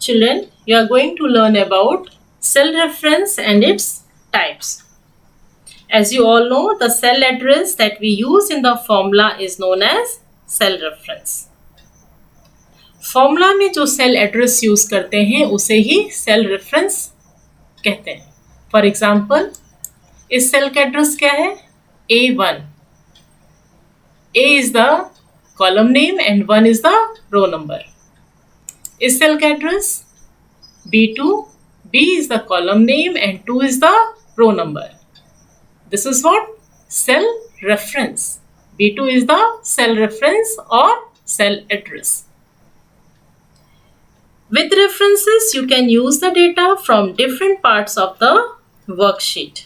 Children, you are going to learn about cell reference and its types. As you all know, the cell address that we use in the formula is known as cell reference. Formula में जो cell address use करते हैं उसे ही cell reference कहते हैं. For example, इस cell का address क्या है? A1. A is the column name and 1 is the row number. इस सेल का address B2. B is the column name and 2 is the row number. This is what? Cell reference. B2 is the cell reference or cell address. With references, you can use the data from different parts of the worksheet.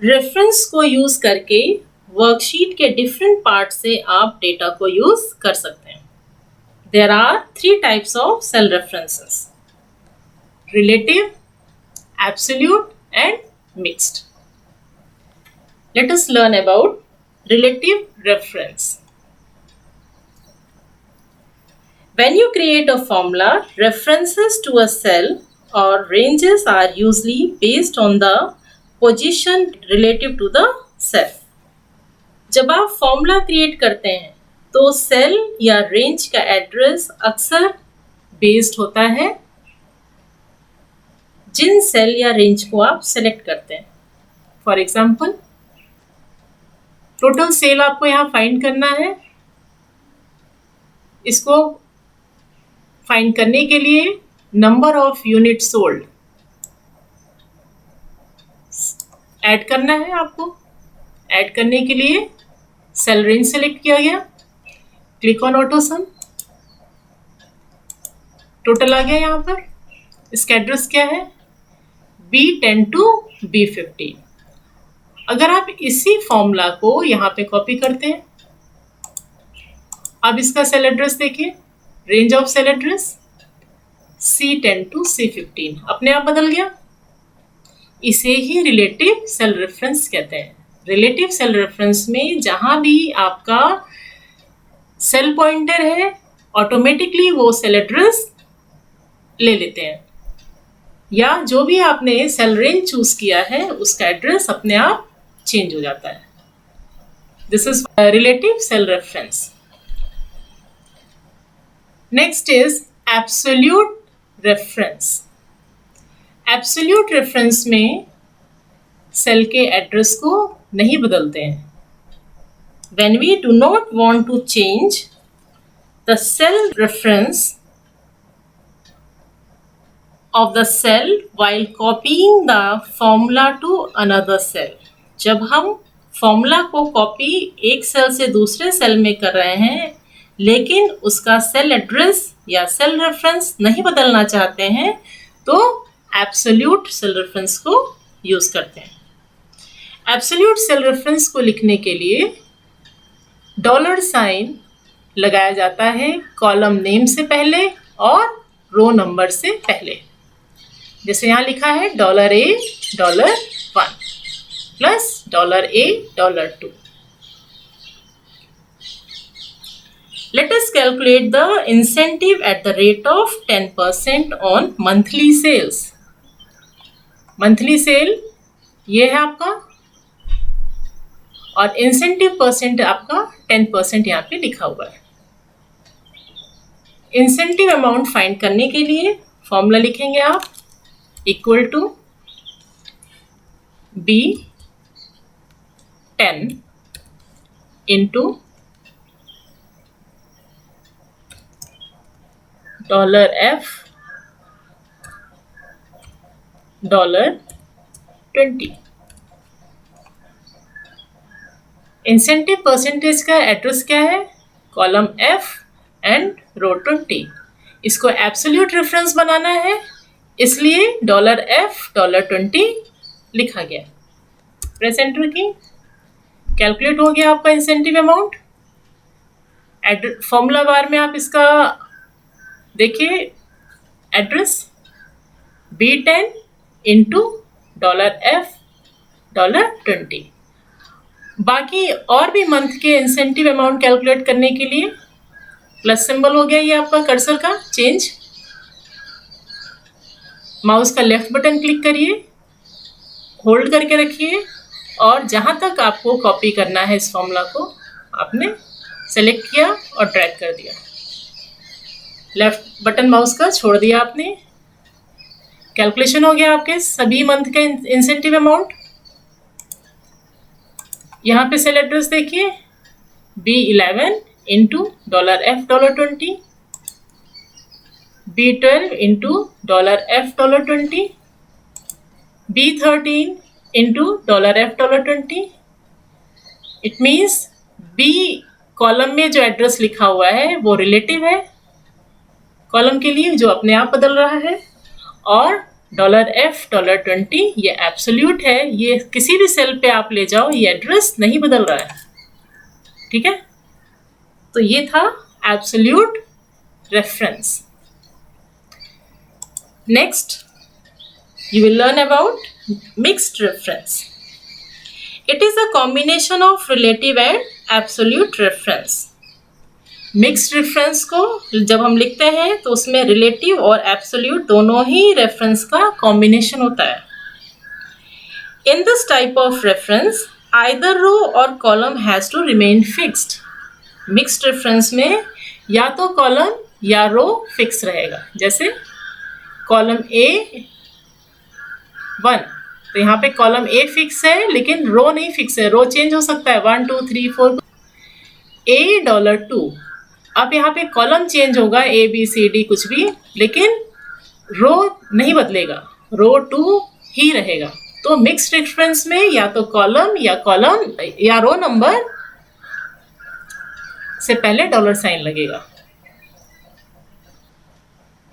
Reference को use करके worksheet के different parts से आप data को use कर सकते हैं. There are 3 types of cell references: relative, absolute, and mixed. Let us learn about relative reference. When you create a formula, references to a cell or ranges are usually based on the position relative to the cell. जब आप formula create करते हैं तो cell या range का address अक्सर based होता है जिन सेल या रेंज को आप सेलेक्ट करते हैं. फॉर एग्जाम्पल, टोटल सेल आपको यहाँ फाइंड करना है. इसको फाइंड करने के लिए number of unit sold add करना है. आपको ऐड करने के लिए सेल रेंज सेलेक्ट किया गया, click on auto sum, total आ गया यहाँ पर. इसका एड्रेस क्या है? B10 to B15. अगर आप इसी फॉर्मूला को यहाँ पे कॉपी करते हैं, अब इसका सेल एड्रेस देखिए, range of cell address C10 to C15 अपने आप बदल गया. इसे ही रिलेटिव सेल रेफरेंस कहते हैं. रिलेटिव सेल रेफरेंस में जहां भी आपका सेल पॉइंटर है, ऑटोमेटिकली वो सेल एड्रेस ले लेते हैं, या जो भी आपने सेल रेंज चूज किया है उसका एड्रेस अपने आप चेंज हो जाता है. This is relative cell reference. Next is absolute reference. Absolute reference में सेल के एड्रेस को नहीं बदलते हैं. When we do not want to change the cell reference of the cell while copying the formula to another cell. जब हम formula को copy एक सेल से दूसरे सेल में कर रहे हैं लेकिन उसका सेल एड्रेस या सेल रेफरेंस नहीं बदलना चाहते हैं तो एब्सोल्यूट सेल रेफरेंस को यूज करते हैं. एब्सोल्यूट सेल रेफरेंस को लिखने के लिए डॉलर साइन लगाया जाता है कॉलम नेम से पहले और रो नंबर से पहले. जैसे यहाँ लिखा है $A$1 plus $A$2. Let us calculate the incentive at the rate of 10% on monthly sales. Monthly sale ये है आपका और इंसेंटिव परसेंट आपका 10% यहाँ पे लिखा हुआ है. इंसेंटिव अमाउंट फाइंड करने के लिए फॉर्मूला लिखेंगे आप equal to B10 into $F $20. Incentive percentage का एड्रेस क्या है? Column F and row 20. इसको एब्सोल्यूट रेफरेंस बनाना है इसलिए $F $20 लिखा गया. प्रेस एंटर की, कैलकुलेट हो गया आपका इंसेंटिव अमाउंट. फॉर्मूला बार में आप इसका देखिए एड्रेस B10 इंटू $F $20. बाकी और भी मंथ के इंसेंटिव अमाउंट कैलकुलेट करने के लिए प्लस सिंबल हो गया ये आपका कर्सर का चेंज. माउस का लेफ्ट बटन क्लिक करिए, होल्ड करके रखिए और जहाँ तक आपको कॉपी करना है इस फॉर्मूला को आपने सेलेक्ट किया और ड्रैग कर दिया। लेफ्ट बटन माउस का छोड़ दिया आपने। कैलकुलेशन हो गया आपके सभी मंथ के इंसेंटिव अमाउंट। यहाँ पे सेल एड्रेस देखिए, B11 into $F $20, B12 into $F $20, B13 into $F $20। It means B column में जो एड्रेस लिखा हुआ है वो रिलेटिव है कॉलम के लिए, जो अपने आप बदल रहा है, और $F $20 ये एब्सोल्यूट है, ये किसी भी सेल पे आप ले जाओ ये एड्रेस नहीं बदल रहा है। ठीक है, तो ये था absolute reference. Next you will learn about mixed reference. It is a combination of relative and absolute reference. Mixed reference को जब हम लिखते हैं तो उसमें रिलेटिव और एब्सोल्यूट दोनों ही रेफरेंस का कॉम्बिनेशन होता है। In this type of reference either row or column has to remain fixed. Mixed reference में या तो कॉलम या रो फिक्स रहेगा, जैसे कॉलम A1, तो यहाँ पे कॉलम A फिक्स है लेकिन रो नहीं फिक्स है, रो चेंज हो सकता है 1 2 3 4। $2, अब यहाँ पे कॉलम चेंज होगा ABCD कुछ भी, लेकिन रो नहीं बदलेगा, रो 2 ही रहेगा। तो मिक्स्ड रेफरेंस में या तो कॉलम या रो नंबर से पहले $साइन लगेगा।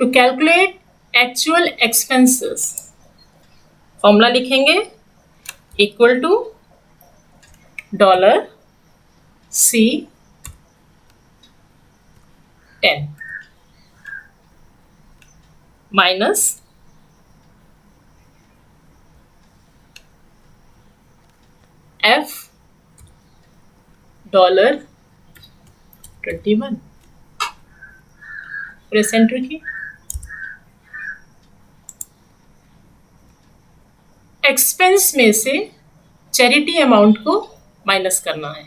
To calculate actual expenses formula लिखेंगे equal to $C10 minus F $21। Press enter key. Expense में से चैरिटी अमाउंट को माइनस करना है,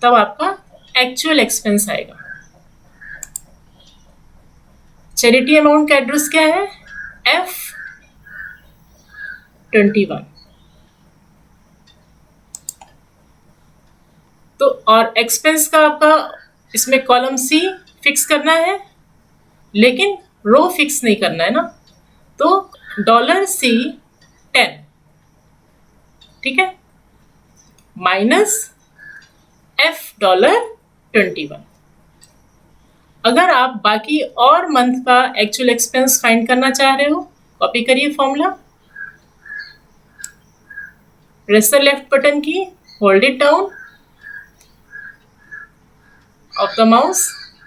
तब आपका एक्चुअल एक्सपेंस आएगा। चैरिटी अमाउंट का एड्रेस क्या है? F21। तो और एक्सपेंस का आपका इसमें कॉलम C फिक्स करना है लेकिन रो फिक्स नहीं करना है ना, तो $C10, ठीक है, माइनस F $21। अगर आप बाकी और मंथ का एक्चुअल एक्सपेंस फाइंड करना चाह रहे हो, कॉपी करिए formula, press the left button key, hold it down of the mouse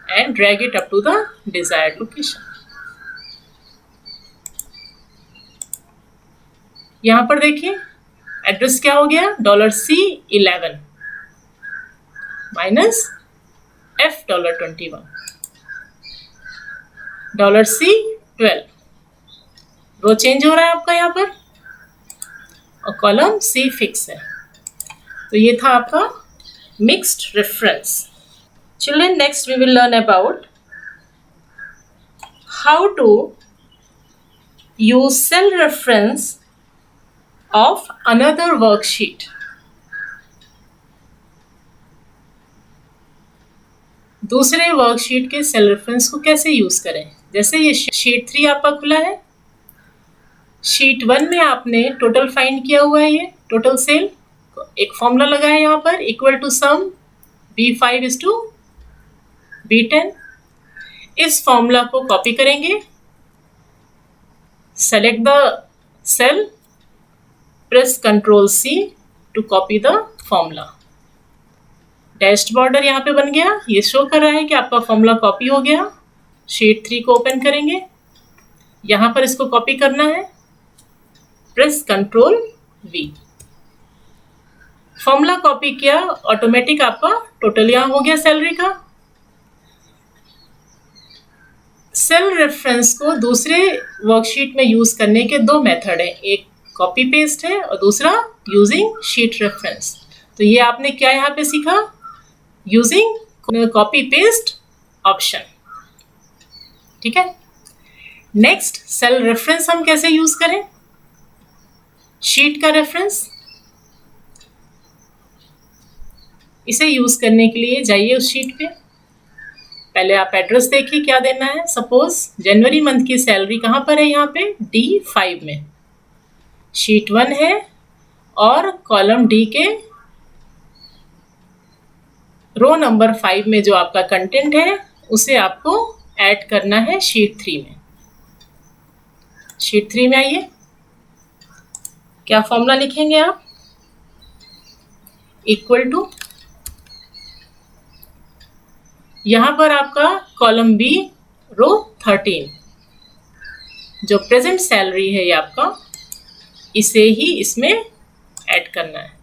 and drag it up to the desired location. यहां पर देखिए एड्रेस क्या हो गया, $C11 माइनस F $21, $C12, रो चेंज हो रहा है आपका यहाँ पर और कॉलम C फिक्स है। तो ये था आपका mixed reference. Children, next we will learn about how to use cell reference of another worksheet. दूसरे वर्कशीट के सेल रेफरेंस को कैसे यूज करें। जैसे ये शीट 3 आपका खुला है, शीट 1 में आपने टोटल फाइंड किया हुआ है, ये टोटल सेल, एक फॉर्मूला लगा है यहाँ पर इक्वल टू सम B5:B10। इस फॉर्मूला को कॉपी करेंगे, select the cell, press Ctrl+C to copy the formula. Dashed border यहाँ पे बन गया, ये शो कर रहा है कि आपका फॉर्मूला कॉपी हो गया। शीट 3 को ओपन करेंगे, यहाँ पर इसको कॉपी करना है, प्रेस Ctrl+V। फॉर्मूला कॉपी किया, ऑटोमेटिक आपका टोटल यहाँ हो गया सैलरी का। सेल रेफरेंस को दूसरे वर्कशीट में यूज करने के दो मेथड हैं, एक कॉपी पेस्ट है और दूसरा यूजिंग शीट रेफरेंस। तो ये आपने क्या यहाँ पे सीखा, यूजिंग कॉपी पेस्ट ऑप्शन। ठीक है, नेक्स्ट सेल रेफरेंस हम कैसे यूज करें, शीट का रेफरेंस। इसे यूज करने के लिए जाइए उस शीट पे, पहले आप एड्रेस देखिए क्या देना है। सपोज जनवरी मंथ की सैलरी कहाँ पर है, यहाँ पे D5 में, शीट 1 है और कॉलम डी के रो नंबर 5 में जो आपका कंटेंट है उसे आपको ऐड करना है शीट 3 में। शीट 3 में आइए, क्या फॉर्मूला लिखेंगे आप, इक्वल टू, यहां पर आपका कॉलम बी रो 13 जो प्रेजेंट सैलरी है ये आपका, इसे ही इसमें ऐड करना है।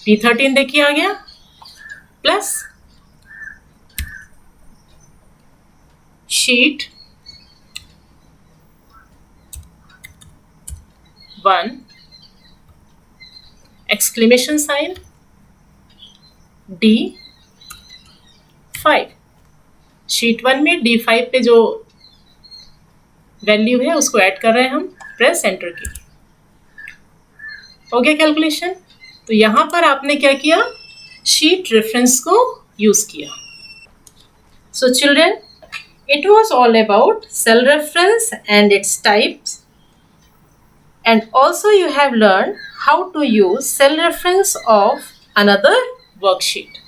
P13 देखिए आ गया, plus sheet 1 exclamation sign D5, sheet 1 में D5 पे जो वैल्यू है उसको ऐड कर रहे हैं हम, प्रेस एंटर की। हो गया कैलकुलेशन। तो यहां पर आपने क्या किया, शीट रेफरेंस को यूज किया। So children, it was all about cell reference and its types, and also you have learned how to use cell reference of another worksheet.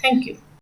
Thank you.